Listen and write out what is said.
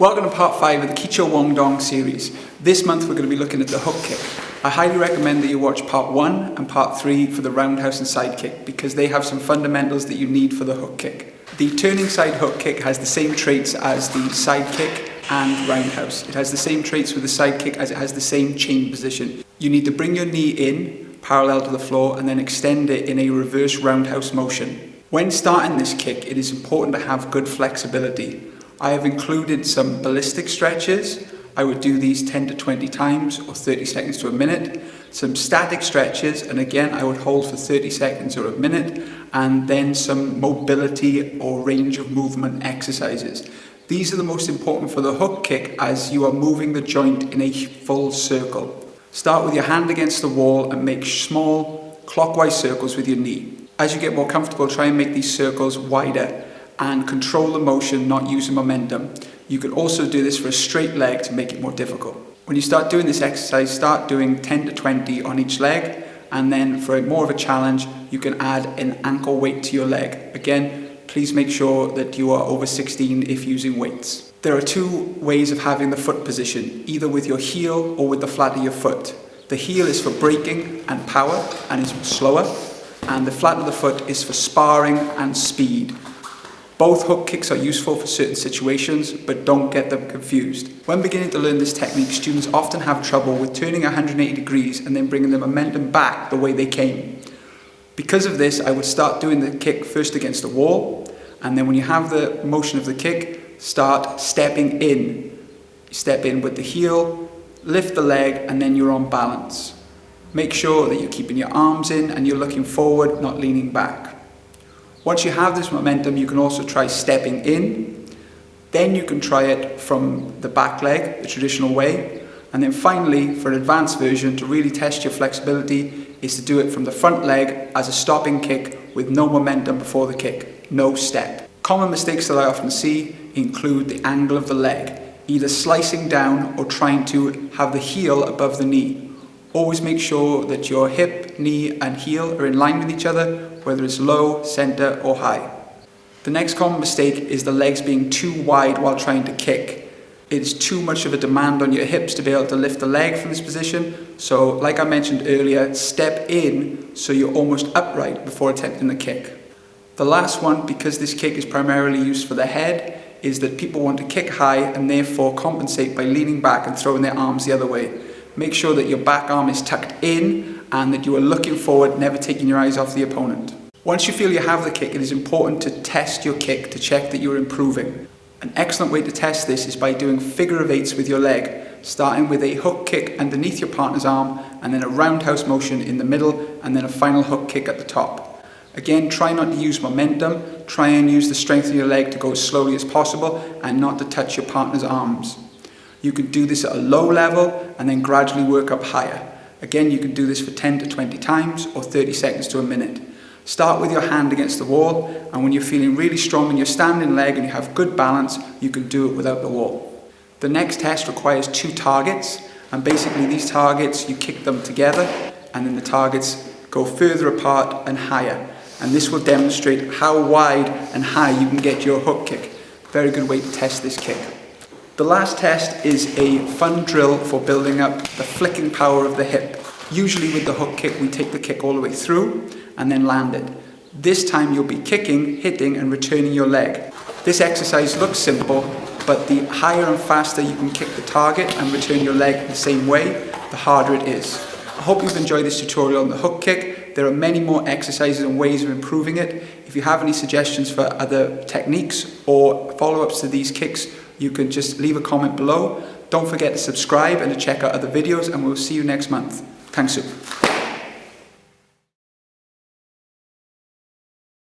Welcome to part 5 of the Kicho Wong Dong series. This month we're going to be looking at the hook kick. I highly recommend that you watch part 1 and part 3 for the roundhouse and side kick because they have some fundamentals that you need for the hook kick. The turning side hook kick has the same traits as the side kick and roundhouse. It has the same traits with the side kick as it has the same chain position. You need to bring your knee in parallel to the floor and then extend it in a reverse roundhouse motion. When starting this kick, it is important to have good flexibility. I have included some ballistic stretches. I would do these 10 to 20 times or 30 seconds to a minute. Some static stretches, and again I would hold for 30 seconds or a minute, and then some mobility or range of movement exercises. These are the most important for the hook kick as you are moving the joint in a full circle. Start with your hand against the wall and make small clockwise circles with your knee. As you get more comfortable, try and make these circles wider and control the motion, not using momentum. You can also do this for a straight leg to make it more difficult. When you start doing this exercise, start doing 10 to 20 on each leg, and then for more of a challenge, you can add an ankle weight to your leg. Again, please make sure that you are over 16 if using weights. There are two ways of having the foot position, either with your heel or with the flat of your foot. The heel is for braking and power and is slower, and the flat of the foot is for sparring and speed. Both hook kicks are useful for certain situations, but don't get them confused. When beginning to learn this technique, students often have trouble with turning 180 degrees and then bringing the momentum back the way they came. Because of this, I would start doing the kick first against the wall, and then when you have the motion of the kick, start stepping in. Step in with the heel, lift the leg, and then you're on balance. Make sure that you're keeping your arms in and you're looking forward, not leaning back. Once you have this momentum, you can also try stepping in. Then you can try it from the back leg, the traditional way. And then finally, for an advanced version, to really test your flexibility, is to do it from the front leg as a stopping kick with no momentum before the kick, no step. Common mistakes that I often see include the angle of the leg, either slicing down or trying to have the heel above the knee. Always make sure that your hip, knee and heel are in line with each other, whether it's low, center or high. The next common mistake is the legs being too wide while trying to kick. It is too much of a demand on your hips to be able to lift the leg from this position. So like I mentioned earlier, step in so you're almost upright before attempting the kick. The last one, because this kick is primarily used for the head, is that people want to kick high and therefore compensate by leaning back and throwing their arms the other way. Make sure that your back arm is tucked in and that you are looking forward, never taking your eyes off the opponent. Once you feel you have the kick, it is important to test your kick to check that you're improving. An excellent way to test this is by doing figure of eights with your leg, starting with a hook kick underneath your partner's arm and then a roundhouse motion in the middle and then a final hook kick at the top. Again, try not to use momentum, try and use the strength of your leg to go as slowly as possible and not to touch your partner's arms. You can do this at a low level and then gradually work up higher. Again, you can do this for 10 to 20 times or 30 seconds to a minute. Start with your hand against the wall, and when you're feeling really strong in your standing leg and you have good balance, you can do it without the wall. The next test requires 2 targets, and basically these targets, you kick them together and then the targets go further apart and higher. And this will demonstrate how wide and high you can get your hook kick. Very good way to test this kick. The last test is a fun drill for building up the flicking power of the hip. Usually with the hook kick, we take the kick all the way through and then land it. This time you'll be kicking, hitting and returning your leg. This exercise looks simple, but the higher and faster you can kick the target and return your leg the same way, the harder it is. I hope you've enjoyed this tutorial on the hook kick. There are many more exercises and ways of improving it. If you have any suggestions for other techniques or follow-ups to these kicks, you can just leave a comment below. Don't forget to subscribe and to check out other videos, and we'll see you next month. Thanks.